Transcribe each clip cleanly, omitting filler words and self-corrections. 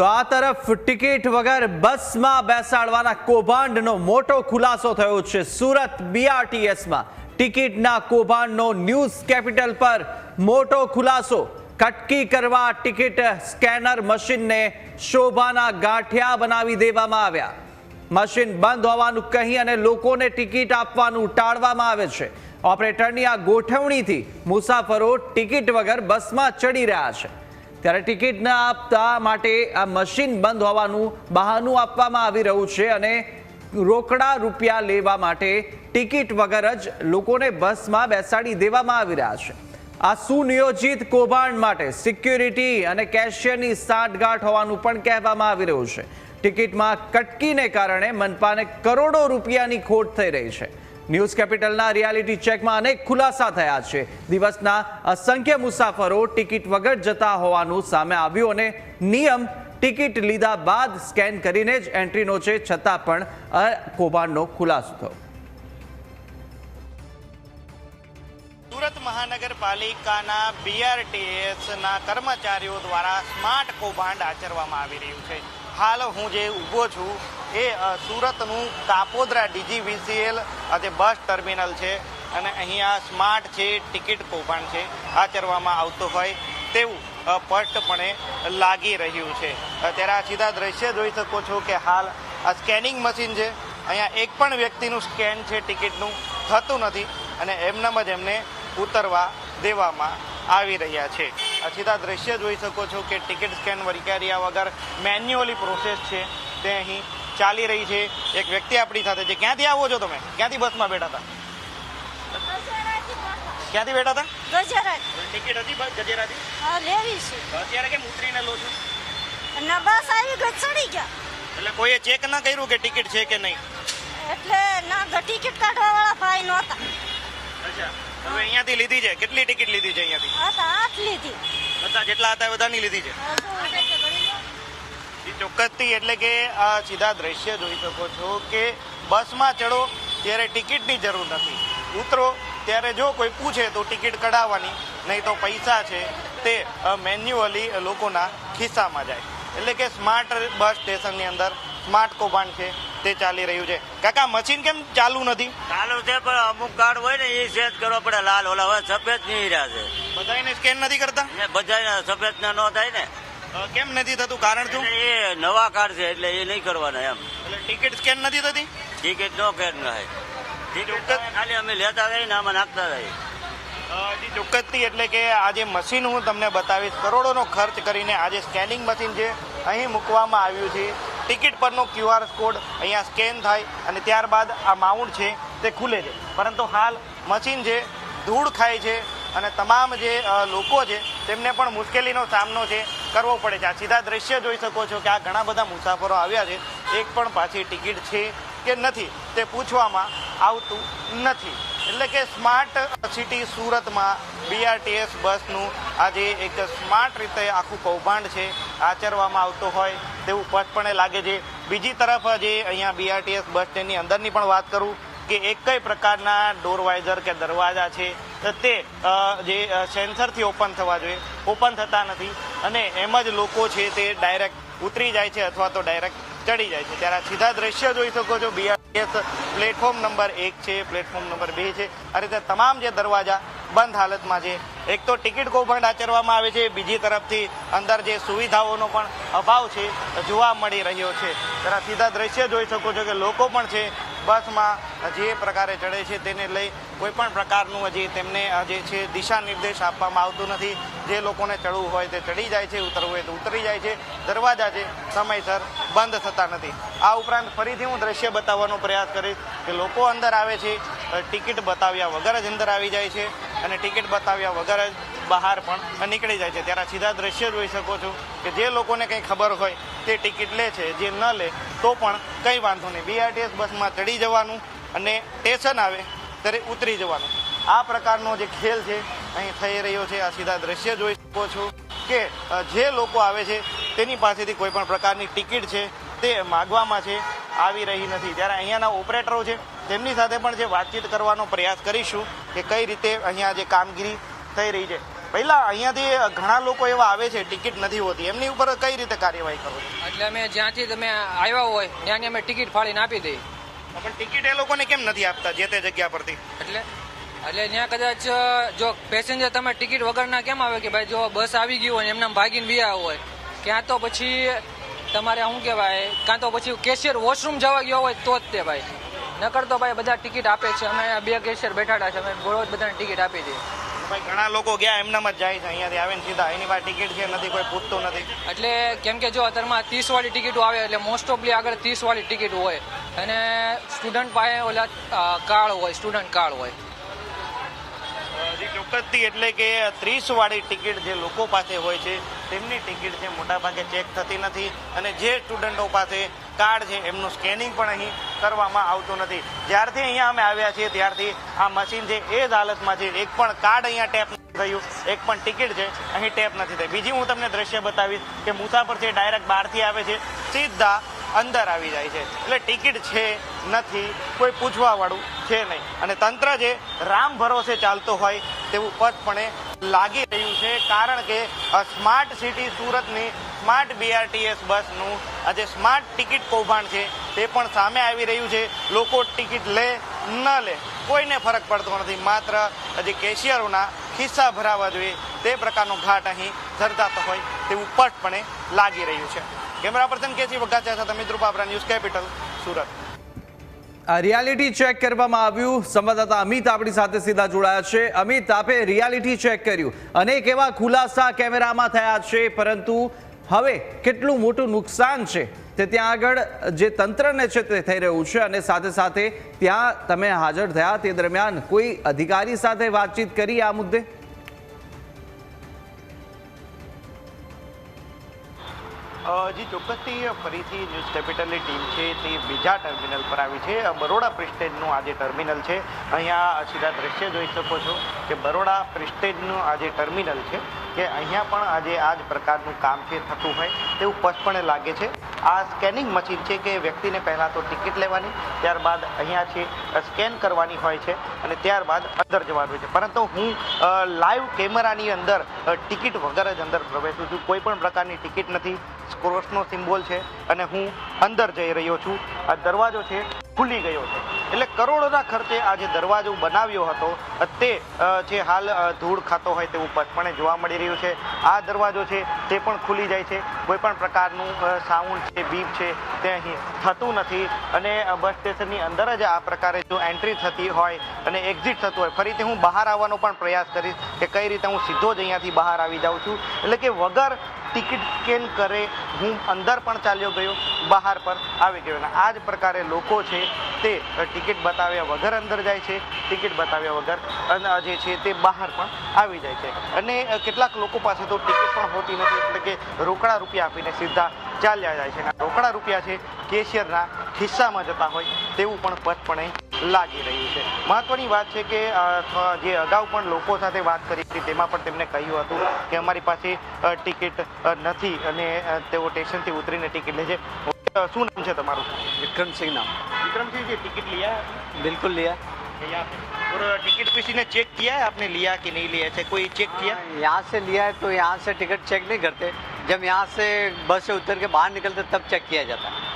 તો આ તરફ ટિકિટ વગર બસમાં બેસાડવાના કૌભાંડનો મોટો ખુલાસો થયો છે। સુરત બીઆરટીએસમાં ટિકિટના કૌભાંડનો ન્યૂઝ કેપિટલ પર મોટો ખુલાસો। કટકી કરવા ટિકિટ સ્કેનર મશીનને શોભાના ગાંઠિયા બનાવી દેવામાં આવ્યા। મશીન બંધ હોવાનું કહી અને લોકોને ટિકિટ આપવાનું ટાળવામાં આવે છે। ઓપરેટરની આ ગોઠવણીથી મુસાફરો ટિકિટ વગર બસમાં ચડી રહ્યા છે। ત્યારે ટિકિટ ન આપતા માટે આ મશીન બંધ હોવાનું બહાનું આપવામાં આવી રહ્યું છે અને રોકડા રૂપિયા લેવા માટે ટિકિટ વગર જ લોકોને બસમાં બેસાડી દેવામાં આવી રહ્યા છે। આ સુનિયોજિત કૌભાંડ માટે સિક્યુરિટી અને કેશિયરની સાંઠગાંઠ હોવાનું પણ કહેવામાં આવી રહ્યું છે। ટિકિટમાં કટકીને કારણે મનપાને કરોડો રૂપિયાની ખોટ થઈ રહી છે। ન્યૂઝ કેપિટલના રિયાલિટી ચેકમાં અનેક ખુલાસા થયા છે। દિવસના અસંખ્ય મુસાફરો ટિકિટ વગર જતા હોવાનું સામે આવ્યું અને નિયમ ટિકિટ લીધા બાદ સ્કેન કરીને જ એન્ટ્રીનો છે, છતાં પણ કૌભાંડનો ખુલાસો થયો। સુરત મહાનગરપાલિકાના બીઆરટીએસના કર્મચારીઓ દ્વારા સ્માર્ટ કૌભાંડ આચરવામાં આવી રહ્યું છે। હાલ હું જે ઊભો છું એ સુરતનું કાપોદ્રા ડીજીવીસીએલ જે બસ ટર્મિનલ છે અને અહીંયા સ્માર્ટ છે ટિકિટ કૌભાંડ છે આચરવામાં આવતું હોય તેવું સ્પષ્ટપણે લાગી રહ્યું છે। ત્યારે આ સીધા દ્રશ્ય જોઈ શકો છો કે હાલ આ સ્કેનિંગ મશીન છે, અહીંયા એક પણ વ્યક્તિનું સ્કેન છે ટિકિટનું થતું નથી અને એમનામ જ એમને ઉતરવા દેવામાં આવી રહ્યા છે। આ સીધા દ્રશ્ય જોઈ શકો છો કે ટિકિટ સ્કેન કર્યા વગર મેન્યુઅલી પ્રોસેસ છે તે અહીં ચાલી રહી છે। એક વ્યક્તિ આપણી સાથે છે। ક્યાંથી આવો છો તમે? ક્યાંથી બસમાં બેઠા હતા? ક્યાંથી બેઠા હતા? ગજરાત। ટિકિટ હતી બસ ગજરાથી? હા, લેવી છે। અત્યારે કેમ ઉતરીને લો છો? ના, બસ આવી ગઈ, ચડી ગયા। એટલે કોઈએ ચેક ના કર્યું કે ટિકિટ છે કે નહીં? એટલે ના, ટિકિટ કાઢવા વાળા ભાઈ નહોતા। અચ્છા, હવે અહીંયાથી લીધી છે? કેટલી ટિકિટ લીધી છે અહીંયાથી? હા, તો 8 લીધી। બધા જેટલા હતા બધાની લીધી છે? ચોક્કસથી એટલે કે આ સીધા દ્રશ્ય જોઈ શકો છો કે બસમાં ચડો ત્યારે ટિકિટની જરૂર નથી, ઉતરો ત્યારે જો કોઈ પૂછે તો ટિકિટ કઢાવવાની, નહીં તો પૈસા છે તે મેન્યુઅલી લોકોના ખિસ્સામાં જાય। એટલે કે સ્માર્ટ બસ સ્ટેશનની અંદર સ્માર્ટ કૌભાંડ છે તે ચાલી રહ્યું છે। કાકા, મશીન કેમ ચાલુ નથી? ચાલુ છે પણ અમુક કાર્ડ હોય ને એ સેટ કરવા પડે, લાલ ઓલા હવે સફેદ નહીં રહ્યા છે। બધાને સ્કેન નથી કરતા? બધા સફેદ ના ન થાય ને, કેમ નથી થતું? કારણ શું? એ નવા કાર્ડ છે એટલે એ નહીં કરવાના એમ। એટલે ટિકિટ સ્કેન નથી થતી? ટિકિટ નો કેર થાય, ટિકિટ ખાલી અમે લેતા જઈએ ને આમાં નાખતા જઈએ। જી ચોક્કસથી એટલે કે આ જે મશીન હું તમને બતાવીશ, કરોડોનો ખર્ચ કરીને આ જે સ્કેનિંગ મશીન છે અહીં મૂકવામાં આવ્યું છે। ટિકિટ પરનો QR કોડ અહીંયા સ્કેન થાય અને ત્યારબાદ આ માઉન્ટ છે તે ખુલે છે, પરંતુ હાલ મશીન છે ધૂળ ખાય છે અને તમામ જે લોકો છે તેમને પણ મુશ્કેલીનો સામનો છે કરવો પડે છે। આ સીધા દ્રશ્ય જોઈ શકો છો કે આ ઘણા બધા મુસાફરો આવ્યા છે, એક પણ પાછી ટિકિટ છે કે નથી તે પૂછવામાં આવતું નથી। એટલે કે સ્માર્ટ સિટી સુરતમાં બીઆરટીએસ બસનું આજે એક સ્માર્ટ રીતે આખું કૌભાંડ છે આચરવામાં આવતું હોય તેવું સ્પષ્ટપણે લાગે છે। બીજી તરફ જે અહીંયા બીઆરટીએસ બસ સ્ટેન્ડની અંદરની પણ વાત કરું કે એક કઈ પ્રકારના ડોરવાઇઝર કે દરવાજા છે તે જે સેન્સરથી ઓપન થવા જોઈએ ઓપન થતા નથી અને એમ જ લોકો છે તે ડાયરેક્ટ ઉતરી જાય છે અથવા તો ડાયરેક્ટ ચડી જાય છે। ત્યારે આ સીધા દ્રશ્ય જોઈ શકો છો બીઆરટીએસ પ્લેટફોર્મ નંબર 1 છે, પ્લેટફોર્મ નંબર 2 છે, આ રીતે તમામ જે દરવાજા બંધ હાલતમાં છે। એક તો ટિકિટ કૌભાંડ આચરવામાં આવે છે, બીજી તરફથી અંદર જે સુવિધાઓનો પણ અભાવ છે જોવા મળી રહ્યો છે। ત્યારે સીધા દ્રશ્ય જોઈ શકો છો કે લોકો પણ છે બસમાં જે પ્રકારે ચડે છે તેને લઈ કોઈ પણ પ્રકારનું હજી તેમને જે છે દિશા નિર્દેશ આપવામાં આવતું નથી। જે લોકોને ચડવું હોય તે ચડી જાય છે, ઉતરવું હોય તો ઉતરી જાય છે, દરવાજા છે સમયસર બંધ થતા નથી। આ ઉપરાંત ફરીથી હું દ્રશ્ય બતાવવાનો પ્રયાસ કરીશ કે લોકો અંદર આવે છે, ટિકિટ બતાવ્યા વગર જ અંદર આવી જાય છે અને ટિકિટ બતાવ્યા વગર જ બહાર પણ નીકળી જાય છે। ત્યારે સીધા દ્રશ્ય જોઈ શકો છો કે જે લોકોને કંઈ ખબર હોય તે ટિકિટ લે છે, જે ન લે તો પણ કંઈ વાંધો નહીં, બીઆરટીએસ બસમાં ચડી જવાનું અને સ્ટેશન આવે ત્યારે ઉતરી જવાનું। આ પ્રકારનો જે ખેલ છે અહીં થઈ રહ્યો છે। આ સીધા દ્રશ્ય જોઈ શકો છો કે જે લોકો આવે છે તેની પાસેથી કોઈ પણ પ્રકારની ટિકિટ છે તે માગવામાં છે આવી રહી નથી। ત્યારે અહીંયાના ઓપરેટરો છે તેમની સાથે પણ જે વાતચીત કરવાનો પ્રયાસ કરીશું કે કઈ રીતે અહીંયા જે કામગીરી થઈ રહી છે। પહેલા અહીંયાથી ઘણા લોકો એવા આવે છે ટિકિટ નથી હોતી, એમની ઉપર કઈ રીતે કાર્યવાહી કરો છો? એટલે અમે જ્યાંથી તમે આવ્યા હોય ત્યાંની અમે ટિકિટ ફાડીને આપી દઈએ. પણ ટિકિટ એ લોકોને કેમ નથી આપતા જે તે જગ્યા પરથી? એટલે ત્યાં કદાચ જો પેસેન્જર તમે ટિકિટ વગરના કેમ આવે કે ભાઈ જો બસ આવી ગયું હોય ને એમને ભાગીને વ્યા હોય, ક્યાં તો પછી તમારે શું કહેવાય, કાં તો પછી કેશિયર વોશરૂમ જવા ગયો હોય તો જ તે ભાઈ, નકર તો ભાઈ બધા ટિકિટ આપે છે. અમે 2 કેશિયર બેઠાડા છે, અમે રોજ બધાને ટિકિટ આપી દઈએ. ભાઈ ઘણા લોકો ગયા એમનામાં જ જાય છે, અહીંયાથી આવે ને સીધા એની પાસે ટિકિટ છે નથી, કોઈ પૂછતું નથી. એટલે કેમ કે જો અત્યારમાં 30 વાળી ટિકિટો આવે એટલે મોસ્ટ ઓફલી આગળ 30 વાળી ટિકિટ હોય અને સ્ટુડન્ટ પાસે ઓલા કાર્ડ હોય, સ્ટુડન્ટ કાર્ડ હોય. ચોક્કસથી એટલે કે 30 વાળી ટિકિટ જે લોકો પાસે હોય છે તેમની ટિકિટ છે મોટાભાગે ચેક થતી નથી, અને જે સ્ટુડન્ટો પાસે કાર્ડ છે એમનું સ્કેનિંગ પણ અહીં કરવામાં આવતું નથી. જ્યારથી અહીંયા અમે આવ્યા છીએ ત્યારથી આ મશીન છે એ જ હાલતમાં છે, એક પણ કાર્ડ અહીંયા ટેપ નથી થયું, એક પણ ટિકિટ છે અહીં ટેપ નથી થઈ. બીજી હું તમને દ્રશ્ય બતાવીશ કે મુસાફર છે ડાયરેક્ટ બહારથી આવે છે સીધા અંદર આવી જાય છે, એટલે ટિકિટ છે નથી, કોઈ પૂછવાવાળું છે નહીં, અને તંત્ર જે રામ ભરોસે ચાલતો હોય તેવું સ્પષ્ટપણે લાગી રહ્યું છે. કારણ કે સ્માર્ટ સિટી સુરતની સ્માર્ટ BRTS બસનું આજે સ્માર્ટ ટિકિટ કૌભાંડ છે તે પણ સામે આવી રહ્યું છે. લોકો ટિકિટ લે ન લે કોઈને ફરક પડતો નથી, માત્ર હજી કેશિયરોના ખિસ્સા ભરાવા જોઈએ તે પ્રકારનો ઘાટ અહીં સર્જાતો હોય તેવું સ્પષ્ટપણે લાગી રહ્યું છે. કેમેરા પર્સન કેસી વઘાસિયા સાથે મિત્ર Babra, news capital, Surat. Reality check કરવામાં આવ્યું. સંવાદદાતા અમિત આપણી સાથે સીધા જોડાયા છે. અમિત, આપે રિયાલિટી ચેક કર્યું, અનેક એવા ખુલાસા કેમેરામાં થયા છે, પરંતુ હવે કેટલું મોટું નુકસાન છે તે ત્યાં આગળ જે તંત્રને છે તે થઈ રહ્યું છે, અને સાથે સાથે ત્યાં તમે હાજર થયા તે દરમિયાન કોઈ અધિકારી સાથે વાતચીત કરી આ મુદ્દે? જી ચોક્કસથી ફરીથી ન્યૂઝ કેપિટલની ટીમ છે તે બીજા ટર્મિનલ પર આવી છે. બરોડા પ્રેસ્ટેજનું આજે ટર્મિનલ છે. અહીંયા સીધા દ્રશ્ય જોઈ શકો છો કે બરોડા પ્રેસ્ટેજનું આજે ટર્મિનલ છે કે અહીંયા પણ આજે આ જ પ્રકારનું કામ છે થતું હોય તેવું સ્પષ્ટપણે લાગે છે. આ સ્કેનિંગ મશીન છે કે વ્યક્તિને પહેલાં તો ટિકિટ લેવાની, ત્યારબાદ અહીંયા છે સ્કેન કરવાની હોય છે અને ત્યારબાદ અંદર જવાનું હોય છે. પરંતુ હું લાઈવ કેમેરાની અંદર ટિકિટ વગર જ અંદર પ્રવેશું છું. કોઈ પણ પ્રકારની ટિકિટ નથી, ક્રોસનો સિમ્બોલ છે અને હું અંદર જઈ રહ્યો છું. આ દરવાજો છે ખુલી ગયો છે, એટલે કરોડોના ખર્ચે આ જે દરવાજો બનાવ્યો હતો તે જે હાલ ધૂળ ખાતો હોય તેવું સ્પષ્ટપણે જોવા મળી રહ્યું છે. આ દરવાજો છે તે પણ ખુલી જાય છે, કોઈ પણ પ્રકારનું સાઉન્ડ છે, બીપ છે તે અહીં થતું નથી, અને બસ સ્ટેશનની અંદર જ આ પ્રકારે જો એન્ટ્રી થતી હોય અને એક્ઝિટ થતું હોય. ફરીથી હું બહાર આવવાનો પણ પ્રયાસ કરીશ કે કઈ રીતે હું સીધો જ અહીંયાથી બહાર આવી જાઉં છું, એટલે કે વગર ટિકિટ સ્કેન કરે હું અંદર પણ ચાલ્યો ગયો, બહાર પર આવી ગયો, અને આ જ પ્રકારે લોકો છે તે ટિકિટ બતાવ્યા વગર અંદર જાય છે, ટિકિટ બતાવ્યા વગર જે છે તે બહાર પણ આવી જાય છે. અને કેટલાક લોકો પાસે તો ટિકિટ પણ હોતી નથી, એટલે કે રોકડા રૂપિયા આપીને સીધા ચાલ્યા જાય છે. રોકડા રૂપિયા છે કેશિયરના ખિસ્સામાં જતા હોય તેવું પણ સ્પષ્ટપણે લાગી રહ્યું છે. મહત્વની વાત છે કે જે અગાઉ પણ લોકો સાથે વાત કરી હતી તેમાં પણ તેમને કહ્યું હતું કે અમારી પાસે ટિકિટ નથી અને તેઓ સ્ટેશનથી ઉતરીને ટિકિટ લે છે. શું નામ છે તમારું? विक्रम सिंह नाम। विक्रम सिंह जी, टिकट लिया है? बिल्कुल लिया। यहाँ पे और टिकट किसी ने चेक किया है, आपने लिया कि नहीं लिया है, कोई चेक किया? यहाँ से लिया है तो यहाँ से टिकट चेक नहीं करते, जब यहाँ से बस से उतर के बाहर निकलते तब चेक किया जाता है।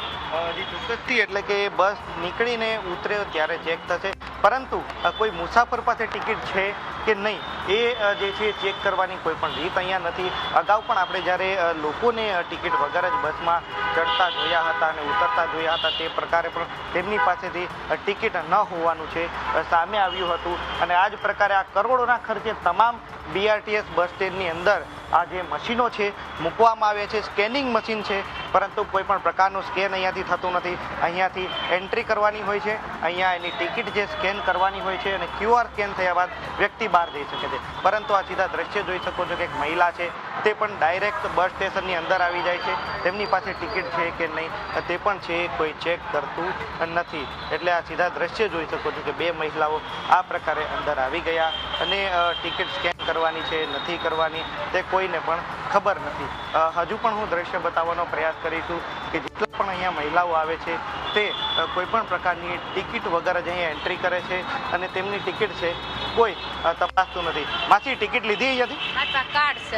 જી ચોક્કસથી એટલે કે બસ નીકળીને ઉતરે ત્યારે ચેક થશે, પરંતુ કોઈ મુસાફર પાસે ટિકિટ છે કે નહીં એ જે છે ચેક કરવાની કોઈ પણ રીત અહીંયા નથી. અગાઉ પણ આપણે જ્યારે લોકોને ટિકિટ વગર જ બસમાં ચડતા જોયા હતા અને ઉતરતા જોયા હતા તે પ્રકારે પણ તેમની પાસેથી ટિકિટ ન હોવાનું છે સામે આવ્યું હતું. અને આ જ પ્રકારે આ કરોડોના ખર્ચે તમામ BRTS બસ સ્ટેન્ડની અંદર આ જે મશીનો છે મૂકવામાં આવે છે, સ્કેનિંગ મશીન છે, પરંતુ કોઈ પણ પ્રકારનું સ્કેન અહીંયાથી થતું નથી. અહીંયાથી એન્ટ્રી કરવાની હોય છે, અહીંયા એની ટિકિટ જે સ્કેન કરવાની હોય છે અને QR સ્કેન થયા બાદ વ્યક્તિ બહાર જઈ શકે છે. પરંતુ આ સીધા દ્રશ્ય જોઈ શકો છો કે એક મહિલા છે તે પણ ડાયરેક્ટ બસ સ્ટેશનની અંદર આવી જાય છે, તેમની પાસે ટિકિટ છે કે નહીં તે પણ છે કોઈ ચેક કરતું નથી. એટલે આ સીધા દ્રશ્ય જોઈ શકો છો કે બે મહિલાઓ આ પ્રકારે અંદર આવી ગયા અને ટિકિટ સ્કેન કરવાની છે નથી કરવાની તે કોઈને પણ ખબર નથી. હજુ પણ હું દ્રશ્ય બતાવવાનો પ્રયાસ કરીશું કે જેટલા પણ અહીંયા મહિલાઓ આવે છે તે કોઈ પણ પ્રકારની ટિકિટ વગર જ અહીંયા એન્ટ્રી કરે છે અને તેમની ટિકિટ છે કોઈ તપાસતું નથી. માસી ટિકિટ લીધી અહીંયાથી? કાર્ડ છે.